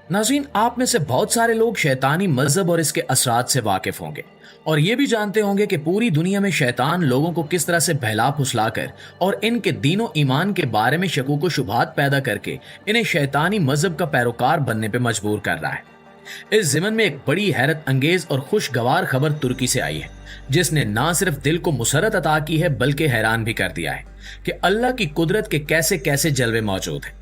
नाज़रीन, आप में से बहुत सारे लोग शैतानी मजहब और इसके असरात से वाकिफ होंगे और ये भी जानते होंगे कि पूरी दुनिया में शैतान लोगों को किस तरह से बहला फुसलाकर और इनके दीनों ईमान के बारे में शकूक व शुबहात पैदा करके इन्हें शैतानी मजहब का पैरोकार बनने पे मजबूर कर रहा है। इस ज़िमन में एक बड़ी हैरत अंगेज और खुशगवार खबर तुर्की से आई है, जिसने ना सिर्फ दिल को मुसरत अता की है बल्कि हैरान भी कर दिया है कि अल्लाह की कुदरत के कैसे कैसे जलवे मौजूद हैं।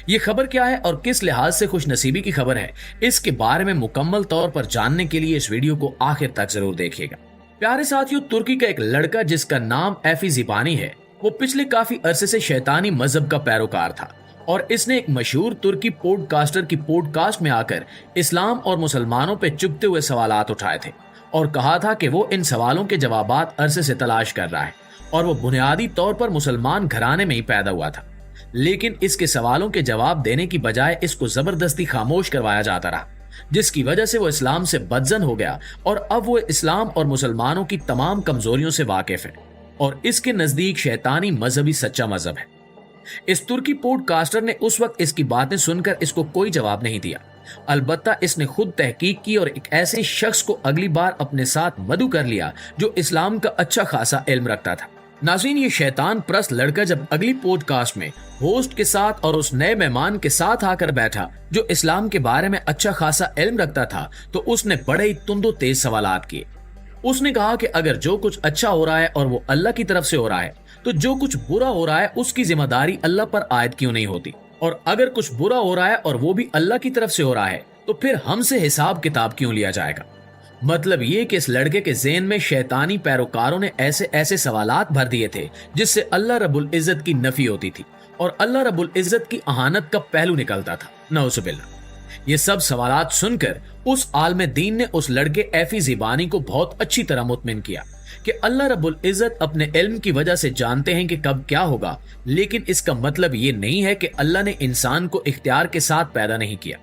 ये खबर क्या है और किस लिहाज से खुश नसीबी की खबर है, इसके बारे में मुकम्मल तौर पर जानने के लिए इस वीडियो को आखिर तक जरूर देखिएगा। प्यारे साथियों, तुर्की का एक लड़का जिसका नाम एफी ज़िबानी है, वो पिछले काफी अरसे से शैतानी मजहब का पैरोकार था और इसने एक मशहूर तुर्की पॉडकास्टर की पॉडकास्ट में आकर इस्लाम और मुसलमानों पे चुभते हुए सवालात उठाए थे और कहा था कि वो इन सवालों के जवाबात अरसे से तलाश कर रहा है और वो बुनियादी तौर पर मुसलमान घराने में ही पैदा हुआ था, लेकिन इसके सवालों के जवाब देने की बजाय इसको जबरदस्ती खामोश करवाया जाता रहा, जिसकी वजह से वो इस्लाम से बदजन हो गया और अब वो इस्लाम और मुसलमानों की तमाम कमजोरियों से वाकिफ है और इसके नजदीक शैतानी मजहबी सच्चा मजहब है। इस तुर्की पॉडकास्टर ने उस वक्त इसकी बातें सुनकर इसको कोई जवाब नहीं दिया, अलबत्ता इसने खुद तहकीक की और एक ऐसे शख्स को अगली बार अपने साथ मदऊ कर लिया जो इस्लाम का अच्छा खासा इल्म रखता था। नाज़रीन, ये शैतान प्रस्त लड़का जब अगली पॉडकास्ट में होस्ट के साथ और उस नए मेहमान के साथ आकर बैठा जो इस्लाम के बारे में अच्छा खासा इल्म रखता था, तो उसने बड़े ही तुंदो तेज सवालात किए। उसने कहा कि अगर जो कुछ अच्छा हो रहा है और वो अल्लाह की तरफ से हो रहा है, तो जो कुछ बुरा हो रहा है उसकी जिम्मेदारी अल्लाह पर आयद क्यों नहीं होती, और अगर कुछ बुरा हो रहा है और वो भी अल्लाह की तरफ से हो रहा है तो फिर हमसे हिसाब किताब क्यों लिया जाएगा। मतलब ये कि इस लड़के के ज़हन में शैतानी पैरोकारों ने ऐसे ऐसे सवालात भर दिए थे जिससे अल्लाह रब्बुल इज्जत की नफी होती थी और अल्लाह रब्बुल इज्जत की अहानत का पहलू निकलता था। नऊजुबिल्लाह। ये सब सवालात सुनकर उस आलम दीन ने उस लड़के एफी ज़िबानी को बहुत अच्छी तरह मुतमिन किया कि अल्लाह रब्बुल इज्जत अपने इल्म की वजह से जानते हैं कि कब क्या होगा, लेकिन इसका मतलब ये नहीं है कि अल्लाह ने इंसान को इख्तियार के साथ पैदा नहीं किया।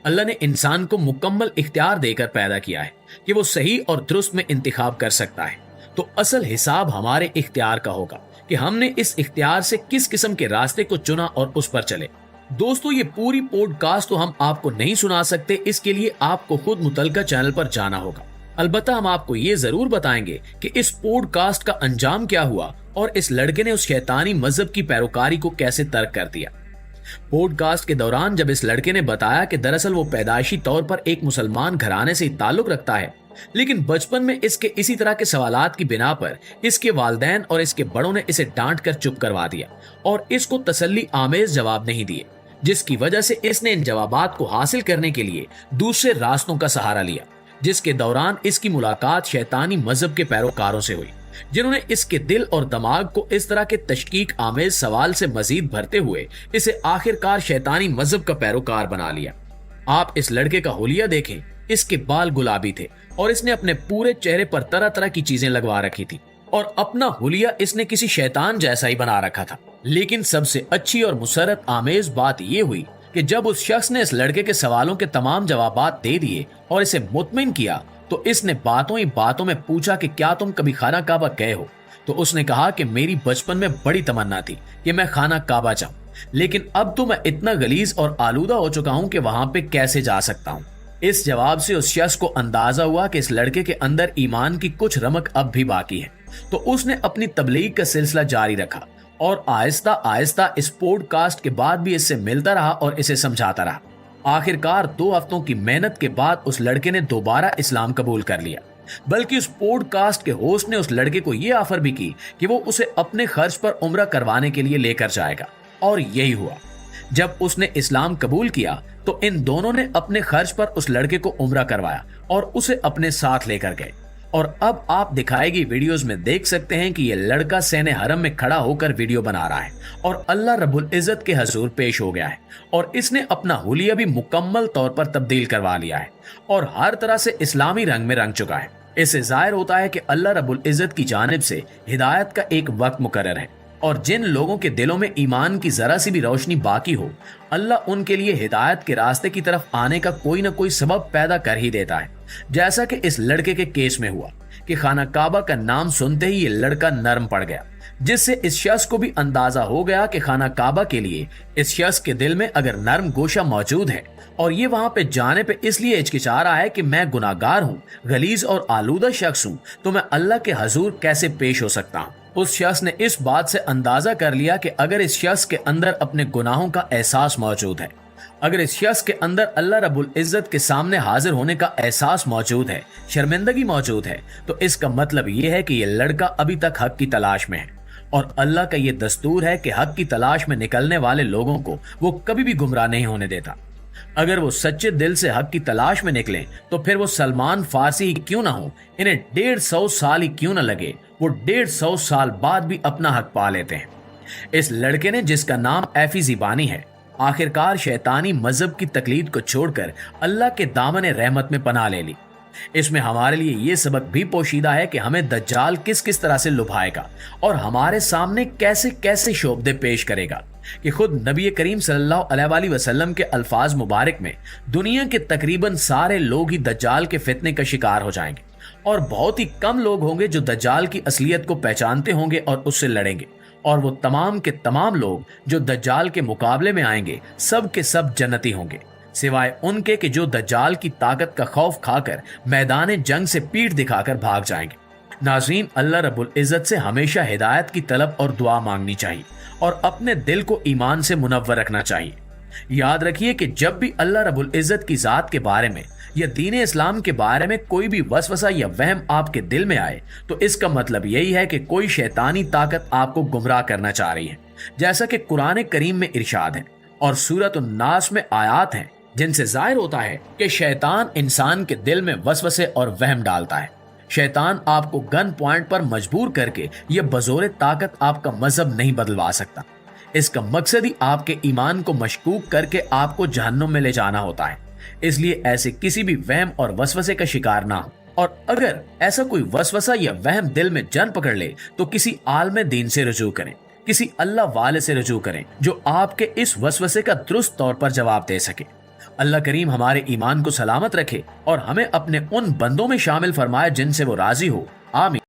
अल्लाह ने इंसान को मुकम्मल इख्तियार देकर पैदा किया है कि वो सही और दुरुस्त में इंतखाब कर सकता है। तो असल हिसाब हमारे इख्तियार का होगा कि हमने इस इख्तियार से किस किस्म के रास्ते को चुना और उस पर चले। दोस्तों, ये पूरी पॉडकास्ट तो हम आपको नहीं सुना सकते, इसके लिए आपको खुद मुतलका चैनल पर जाना होगा। अलबत्ता हम आपको ये जरूर बताएंगे कि इस पॉडकास्ट का अंजाम क्या हुआ और इस लड़के ने उस शैतानी मजहब की पैरोकारी को कैसे तर्क कर दिया। पॉडकास्ट के दौरान जब इस लड़के ने बताया कि दरअसल वो पैदाइशी तौर पर एक मुसलमान घराने से ताल्लुक रखता है, लेकिन बचपन में इसके इसी तरह के सवालात की बिना पर इसके वालिदैन और इसके बड़ों ने इसे डांट कर चुप करवा दिया और इसको तसल्ली आमेज जवाब नहीं दिए, जिसकी वजह से इसने इन जवाबात को हासिल करने के लिए दूसरे रास्तों का सहारा लिया, जिसके दौरान इसकी मुलाकात शैतानी मजहब के पैरोकारों से हुई, जिन्होंने इसके दिल और दिमाग को इस तरह के तशकीक आमेज सवाल से मजीद भरते हुए इसे आखिरकार शैतानी मजहब का पैरोकार बना लिया। आप इस लड़के का हुलिया देखें, इसके बाल गुलाबी थे और इसने अपने पूरे चेहरे पर तरह तरह की चीजें लगवा रखी थी और अपना हुलिया इसने किसी शैतान जैसा ही बना रखा था। लेकिन सबसे अच्छी और मुसरत आमेज बात यह हुई कि जब उस शख्स ने इस लड़के के सवालों के तमाम जवाबात दे दिए और इसे मुतमिन किया, तो इसने बातों ही बातों में पूछा कि क्या तुम कभी खाना काबा गए हो। तो उसने कहा कि मेरी बचपन में बड़ी तमन्ना थी कि मैं खाना काबा जाऊं, लेकिन अब तो मैं इतना गलीज और आलूदा हो चुका हूं कि वहां पे कैसे जा सकता हूं। इस जवाब से उस शख्स को अंदाजा हुआ कि इस लड़के के अंदर ईमान की कुछ रमक अब भी बाकी है, तो उसने अपनी तबलीग का सिलसिला जारी रखा और आहिस्ता आहिस्ता इस पॉडकास्ट के बाद भी इससे मिलता रहा और इसे समझाता रहा। आखिरकार 2 हफ्तों की मेहनत के बाद उस लड़के ने दोबारा इस्लाम कबूल कर लिया, बल्कि उस पॉडकास्ट के होस्ट ने उस लड़के को यह ऑफर भी की कि वो उसे अपने खर्च पर उम्रा करवाने के लिए लेकर जाएगा, और यही हुआ। जब उसने इस्लाम कबूल किया तो इन दोनों ने अपने खर्च पर उस लड़के को उम्रा करवाया और उसे अपने साथ लेकर गए। और अब आप दिखाई गई वीडियोस में देख सकते हैं कि ये लड़का सहने हरम में खड़ा होकर वीडियो बना रहा है और अल्लाह रब्बुल इज्जत के हजूर पेश हो गया है और इसने अपना हुलिया भी मुकम्मल तौर पर तब्दील करवा लिया है और हर तरह से इस्लामी रंग में रंग चुका है। इससे जाहिर होता है कि अल्लाह रब्बुल इज्जत की जानिब से हिदायत का एक वक्त मुकर्रर है और जिन लोगों के दिलों में ईमान की जरा सी भी रोशनी बाकी हो, अल्लाह उनके लिए हिदायत के रास्ते की तरफ आने का कोई ना कोई सबब पैदा कर ही देता है। जैसा कि इस लड़के के केस में हुआ कि खाना काबा का नाम सुनते ही ये लड़का नरम पड़ गया, जिससे इस शख्स को भी अंदाजा हो गया कि खाना काबा के लिए इस शख्स के दिल में अगर नरम गोशा मौजूद है और ये वहां पे जाने पे इसलिए हिचकिचा रहा है कि मैं गुनाहगार हूँ, गलीज और आलूदा शख्स हूँ, तो मैं अल्लाह के हजूर कैसे पेश हो सकता हूँ। उस शख्स ने इस बात से अंदाजा कर लिया कि अगर इस शख्स के अंदर अपने गुनाहों का एहसास मौजूद है, अगर इस शख्स के अंदर अल्लाह रब्बुल इज्जत के सामने हाजिर होने का एहसास मौजूद है, शर्मिंदगी मौजूद है, तो इसका मतलब ये है कि ये लड़का अभी तक हक की तलाश में है। और अल्लाह का ये दस्तूर है कि हक की तलाश में निकलने वाले लोगों को वो कभी भी गुमराह नहीं होने देता। अगर वो सच्चे दिल से हक की तलाश में निकले तो फिर वो सलमान फारसी ही क्यों ना हो, इन्हें 150 साल ही क्यों ना लगे, वो 150 साल बाद भी अपना हक पा लेते हैं। इस लड़के ने, जिसका नाम ऐफी ज़िबानी है, आखिरकार शैतानी मजहब की तकलीद को छोड़कर अल्लाह के दामन रहमत में पनाह ले ली। इसमें हमारे लिए ये सबक भी पोशीदा है कि हमें दज्जाल किस किस तरह से लुभाएगा और हमारे सामने कैसे कैसे शोबदे पेश करेगा कि खुद नबी करीम सल्लल्लाहु अलैहि वसल्लम के अल्फाज मुबारक में दुनिया के तकरीबन सारे लोग ही दज्जाल के फितने का शिकार हो जाएंगे और बहुत ही कम लोग होंगे जो दज्जाल की असलियत को पहचानते होंगे और उससे लड़ेंगे, और वो तमाम के तमाम लोग जो दज्जाल के मुकाबले में आएंगे सब के सब जन्नती होंगे, सिवाय उनके कि जो दज्जाल की ताकत का खौफ खाकर मैदान जंग से पीठ दिखाकर भाग जाएंगे। नाज़रीन, अल्लाह रब्बुल इज़्ज़त से हमेशा हिदायत की तलब और दुआ मांगनी चाहिए और अपने दिल को ईमान से मुनव्वर रखना चाहिए। याद रखिए कि जब भी अल्लाह रब्बुल इज़्ज़त की ज़ात के बारे में या दीन इस्लाम के बारे में कोई भी वसवसा या वहम आपके दिल में आए तो इसका मतलब यही है कि कोई शैतानी ताकत आपको गुमराह करना चाह रही है, जैसा कि कुरान करीम में इरशाद है और सूरत नास में आयात हैं जिनसे जाहिर होता है कि शैतान इंसान के दिल में वसवसे और वहम डालता है। शैतान आपको गन पॉइंट पर मजबूर करके यह बजोरे ताकत आपका मजहब नहीं बदलवा सकता। इसका मकसद ही आपके ईमान को मशकूक करके आपको जहन्नुम में ले जाना होता है। इसलिए ऐसे किसी भी वहम और वसवसे का शिकार ना हो, और अगर ऐसा कोई वसवसा या वहम दिल में जन पकड़ ले तो किसी आलम दीन से रुजू करें, किसी अल्लाह वाले से रुजू करें जो आपके इस वसवसे का दुरुस्त तौर पर जवाब दे सके। अल्लाह करीम हमारे ईमान को सलामत रखे और हमें अपने उन बंदों में शामिल फरमाए जिनसे वो राजी हो। आमीन।